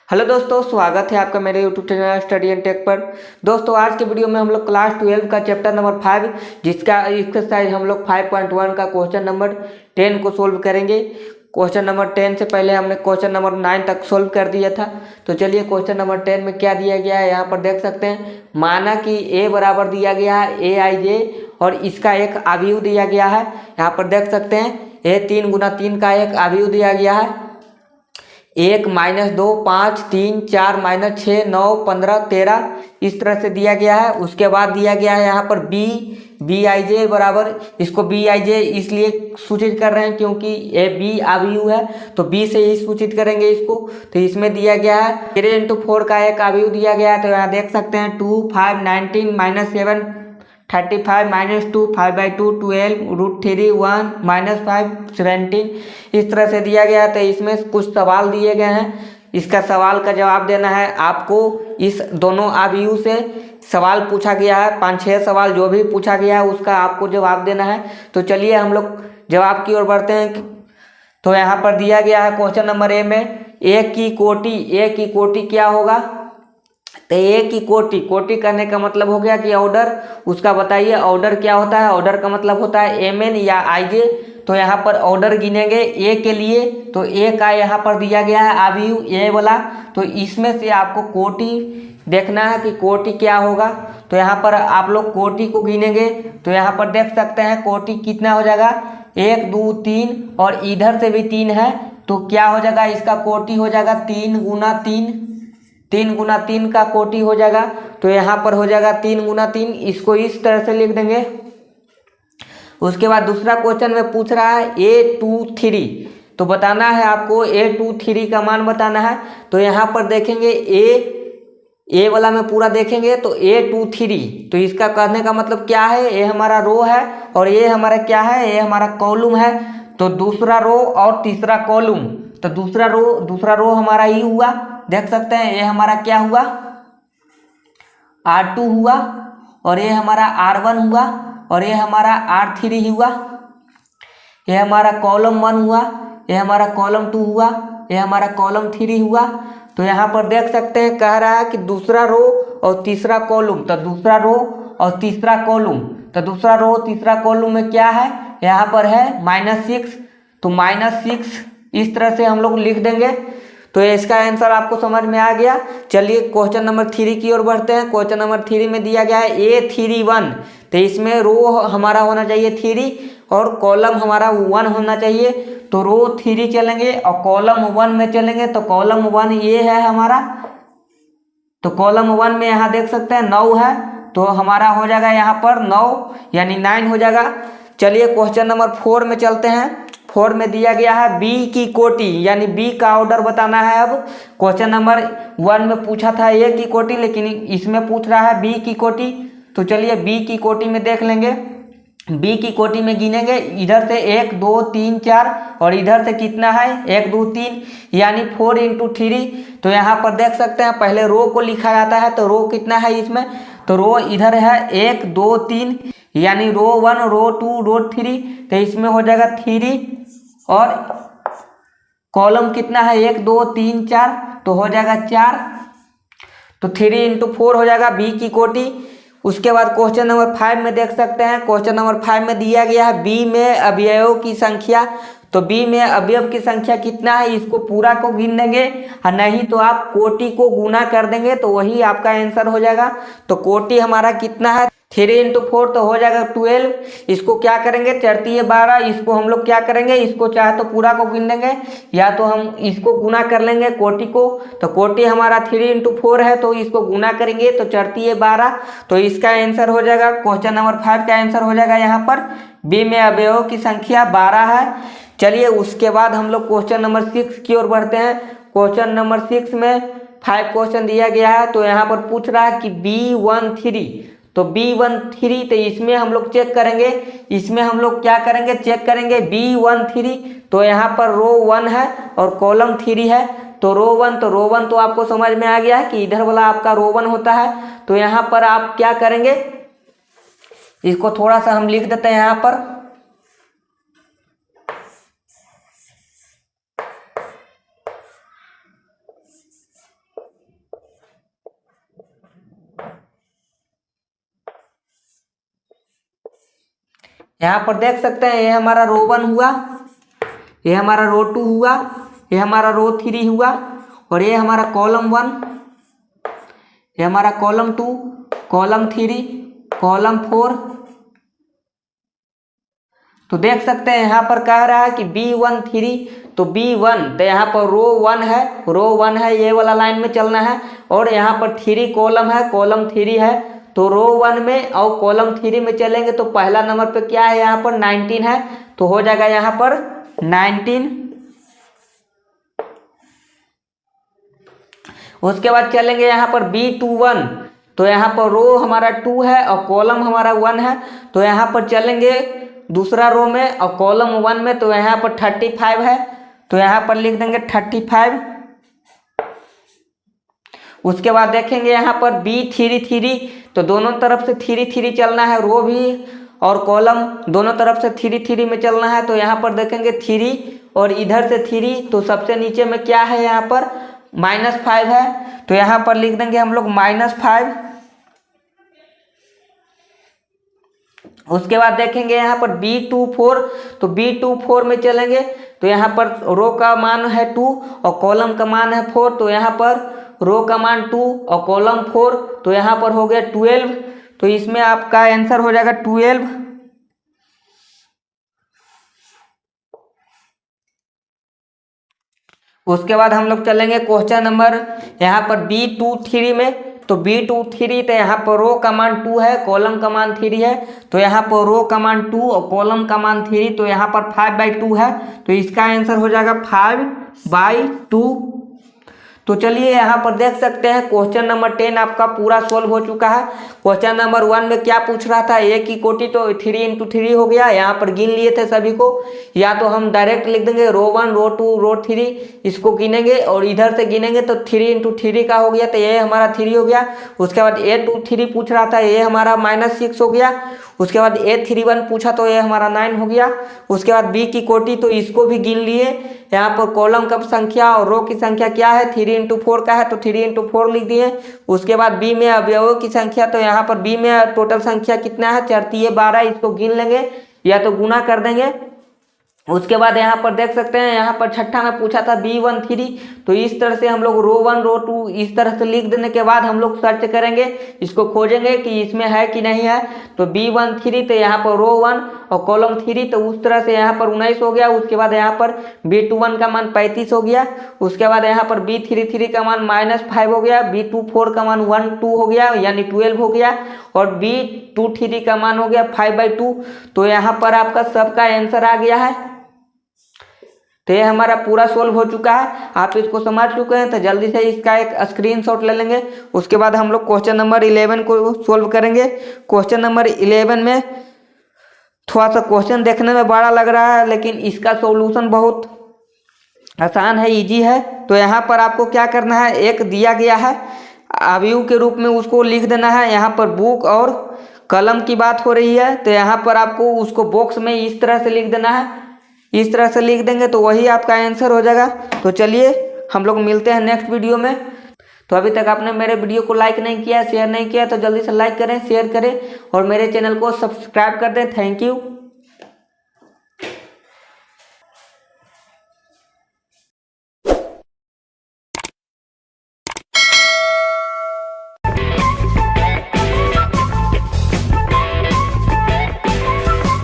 Hello दोस्तों, स्वागत है आपका मेरे YouTube channel study and tech पर। दोस्तों आज के वीडियो में हम लोग क्लास 12 का चैप्टर नंबर 5 जिसका एक्सरसाइज हम लोग 5.1 का क्वेश्चन नंबर 10 को सोल्व करेंगे। क्वेश्चन नंबर 10 से पहले हमने क्वेश्चन नंबर 9 तक सोल्व कर दिया था। तो चलिए क्वेश्चन नंबर 10 में क्या दिया गया है यहाँ पर देख सकते हैं। माना कि a बराबर दिया गया है aij और इसका एक अवयव दिया गया है। यहाँ पर देख सकते हैं a 3 गुना 3 का एक अवयव दिया गया है। 1 -2 5 3 4 -6 9 15 13 इस तरह से दिया गया है। उसके बाद दिया गया है यहाँ पर बी आई जे बराबर, इसको बी आई जे इसलिए सूचित कर रहे हैं क्योंकि ये बी अवयव है, तो बी से ही सूचित करेंगे इसको। तो इसमें दिया गया है 3×4 का एक अवयव दिया गया है। तो यहाँ देख सकते हैं 2 5 19 -7 35 -2 5/2 12 √3 1 -5 17 इस तरह से दिया गया है। तो इसमें कुछ सवाल दिए गए हैं, इसका सवाल का जवाब देना है आपको। इस दोनों अवयव से सवाल पूछा गया है, 5-6 सवाल जो भी पूछा गया है उसका आपको जवाब देना है। तो चलिए हम लोग जवाब की ओर बढ़ते हैं। तो यहाँ पर दिया गया है क्वेश्चन नंबर ए में ए की कोटि क्या होगा। तो ए की कोटि करने का मतलब हो गया कि ऑर्डर, उसका बताइए ऑर्डर क्या होता है। ऑर्डर का मतलब होता है एम एन या आई जे। तो यहाँ पर ऑर्डर गिनेंगे ए के लिए, तो ए का यहाँ पर दिया गया है अवयव ए वाला। तो इसमें से आपको कोटि देखना है कि कोटि क्या होगा। तो यहाँ पर आप लोग कोटि को गिनेंगे तो यहाँ पर देख सकते हैं कोटि कितना हो जाएगा 1 2 3 और इधर से भी 3 है। तो क्या हो जाएगा, इसका कोटि हो जाएगा 3 गुना 3, 3 गुना 3 का कोटि हो जाएगा। तो यहाँ पर हो जाएगा 3 गुना 3, इसको इस तरह से लिख देंगे। उसके बाद दूसरा क्वेश्चन में पूछ रहा है A23, तो बताना है आपको A23 का मान बताना है। तो यहाँ पर देखेंगे ए वाला में पूरा देखेंगे तो A23, तो इसका कहने का मतलब क्या है, ए हमारा रो है और ये हमारा क्या है, ये हमारा कॉलम है। तो दूसरा रो और तीसरा कॉलम, तो दूसरा रो हमारा ये हुआ, देख सकते हैं ये हमारा क्या हुआ R2 हुआ और ये हमारा R1 हुआ और ये हमारा R3 हुआ। ये हमारा कॉलम 1 हुआ, ये हमारा कॉलम 2 हुआ, ये हमारा कॉलम 3 हुआ। तो यहाँ पर देख सकते हैं कह रहा है कि दूसरा रो और तीसरा कॉलम, तो दूसरा रो और तीसरा कॉलम, तो दूसरा रो तीसरा कॉलम में क्या है, यहाँ पर है -6। तो -6 इस तरह से हम लोग लिख देंगे। तो इसका आंसर आपको समझ में आ गया। चलिए क्वेश्चन नंबर 3 की ओर बढ़ते हैं। क्वेश्चन नंबर 3 में दिया गया है A31, तो इसमें रो हमारा होना चाहिए 3 और कॉलम हमारा 1 होना चाहिए। तो रो 3 चलेंगे और कॉलम 1 में चलेंगे। तो कॉलम 1 ये है हमारा, तो कॉलम 1 में यहाँ देख सकते हैं 9 है, तो हमारा हो जाएगा यहाँ पर 9 यानी 9 हो जाएगा। चलिए क्वेश्चन नंबर 4 में चलते हैं। 4 में दिया गया है बी की कोटि यानी बी का ऑर्डर बताना है। अब क्वेश्चन नंबर 1 में पूछा था ए की कोटि, लेकिन इसमें पूछ रहा है बी की कोटि। तो चलिए बी की कोटि में देख लेंगे। बी की कोटि में गिनेंगे, इधर से 1 2 3 4 और इधर से कितना है 1 2 3 यानी 4 × 3। तो यहाँ पर देख सकते हैं पहले रो को लिखा जाता है। तो रो कितना है इसमें, तो रो इधर है 1 2 3 यानी रो 1 रो 2 रो 3। तो इसमें हो जाएगा 3 और कॉलम कितना है 1 2 3 4, तो हो जाएगा 4। तो 3 × 4 हो जाएगा बी की कोटि। उसके बाद क्वेश्चन नंबर 5 में देख सकते हैं। क्वेश्चन नंबर 5 में दिया गया है बी में अवयवों की संख्या। तो बी में अवयव की संख्या कितना है, इसको पूरा को गिन देंगे और नहीं तो आप कोटि को गुना कर देंगे तो वही आपका आंसर हो जाएगा। तो कोटि हमारा कितना है 3 × 4, तो हो जाएगा 12। इसको क्या करेंगे 4 12, इसको हम लोग क्या करेंगे, इसको चाहे तो पूरा को गिन देंगे या तो हम इसको गुना कर लेंगे कोटि को। तो कोटि हमारा 3 × 4 है, तो इसको गुना करेंगे तो 4 12। तो इसका आंसर हो जाएगा, क्वेश्चन नंबर 5 का आंसर हो जाएगा यहाँ पर बी में अवयवों की संख्या 12 है। चलिए उसके बाद हम लोग क्वेश्चन नंबर 6 की ओर बढ़ते हैं। क्वेश्चन नंबर 6 में 5 क्वेश्चन दिया गया है। तो यहाँ पर पूछ रहा है कि B13, तो B13, तो इसमें हम लोग चेक करेंगे, इसमें हम लोग क्या करेंगे चेक करेंगे B13। तो यहाँ पर रो 1 है और कॉलम 3 है। तो रो 1 तो आपको समझ में आ गया है कि इधर वाला आपका रो 1 होता है। तो यहाँ पर आप क्या करेंगे, इसको थोड़ा सा हम लिख देते हैं यहाँ पर। यहाँ पर देख सकते हैं ये हमारा रो 1 हुआ, ये हमारा रो 2 हुआ, ये हमारा रो 3 हुआ, और ये हमारा कॉलम 1, ये हमारा कॉलम 2, कॉलम 3, कॉलम 4। तो देख सकते हैं यहाँ पर कह रहा है कि B1 3, तो B1 तो यहाँ पर रो 1 है, रो 1 है, ये वाला लाइन में चलना है, और यहाँ पर 3 कॉलम है, कॉलम 3 है, तो रो 1 में और कॉलम 3 में चलेंगे तो पहला नंबर पे क्या है यहाँ पर 19 है, तो हो जाएगा यहाँ पर 19। उसके बाद चलेंगे यहाँ पर B21, तो यहाँ पर रो हमारा 2 है और कॉलम हमारा 1 है, तो यहाँ पर चलेंगे दूसरा रो में और कॉलम 1 में, तो यहाँ पर 35 है, तो यहाँ पर लिख देंगे 35। उसके बाद देखेंगे यहाँ पर B33, तो दोनों तरफ से 3 चलना है, रो भी और कॉलम दोनों तरफ से 3 में चलना है, तो यहाँ पर देखेंगे 3 और इधर से 3, तो सबसे नीचे में क्या है यहाँ पर -5 है, तो यहाँ पर लिख देंगे हम लोग -5। उसके बाद देखेंगे यहाँ पर B24, तो B24 में चलेंगे, तो यहाँ पर रो का मान है 2 और कॉलम का मान है 4, तो यहाँ पर रो का मान 2 और कॉलम 4, तो यहाँ पर हो गया 12, तो इसमें आपका आंसर हो जाएगा 12। उसके बाद हम लोग चलेंगे क्वेश्चन नंबर यहाँ पर B23 में, तो B23 तो यहाँ पर रो का मान 2 है, कॉलम का मान 3 है, तो यहाँ पर रो का मान 2 और कॉलम का मान 3, तो यहाँ पर 5/2 है, तो इसका आंसर हो जाएगा 5/2। तो चलिए यहाँ पर देख सकते हैं क्वेश्चन नंबर 10 आपका पूरा सोल्व हो चुका है। क्वेश्चन नंबर 1 में क्या पूछ रहा था, ए की कोटि, तो 3 × 3 हो गया, यहाँ पर गिन लिए थे सभी को, या तो हम डायरेक्ट लिख देंगे रो 1, रो 2, रो 3, इसको गिनेंगे और इधर से गिनेंगे तो 3 × 3 का हो गया, तो ये हमारा 3 हो गया। उसके बाद A23 पूछ रहा था, ये हमारा -6 हो गया। उसके बाद A31 पूछा तो ये हमारा 9 हो गया। उसके बाद B की कोटि, तो इसको भी गिन लिए, यहाँ पर कॉलम का संख्या और रो की संख्या क्या है 3 × 4 का है, तो 3 × 4 लिख दिए। उसके बाद B में अवयवों की संख्या, तो यहाँ पर B में टोटल संख्या कितना है 4 × 3 = 12, इसको गिन लेंगे या तो गुना कर देंगे। उसके बाद यहाँ पर देख सकते हैं, यहाँ पर छठा में पूछा था B13, तो इस तरह से हम लोग रो 1, रो 2 इस तरह से लिख देने के बाद हम लोग सर्च करेंगे, इसको खोजेंगे कि इसमें है कि नहीं है। तो B13 तो यहाँ पर रो 1 और कॉलम 3, तो उस तरह से यहाँ पर 19 हो गया। उसके बाद यहाँ पर B21 का मान 35 हो गया। उसके बाद यहाँ पर B33 का मान -5 हो गया, B24 का मान 12 हो गया यानी 12 हो गया, और B23 का मान हो गया 5/2। तो यहाँ पर आपका सबका आंसर आ गया है। तो ये हमारा पूरा सोल्व हो चुका है, आप इसको समझ चुके हैं, तो जल्दी से इसका एक स्क्रीनशॉट ले लेंगे। उसके बाद हम लोग क्वेश्चन नंबर 11 को सोल्व करेंगे। क्वेश्चन नंबर 11 में थोड़ा सा क्वेश्चन देखने में बड़ा लग रहा है, लेकिन इसका सॉल्यूशन बहुत आसान है, इजी है। तो यहाँ पर आपको क्या करना है, एक दिया गया है अवयव के रूप में, उसको लिख देना है। यहाँ पर बुक और कलम की बात हो रही है, तो यहाँ पर आपको उसको बॉक्स में इस तरह से लिख देना है। इस तरह से लिख देंगे तो वही आपका आंसर हो जाएगा। तो चलिए हम लोग मिलते हैं नेक्स्ट वीडियो में। तो अभी तक आपने मेरे वीडियो को लाइक नहीं किया, शेयर नहीं किया, तो जल्दी से लाइक करें, शेयर करें और मेरे चैनल को सब्सक्राइब कर दें। Thank you.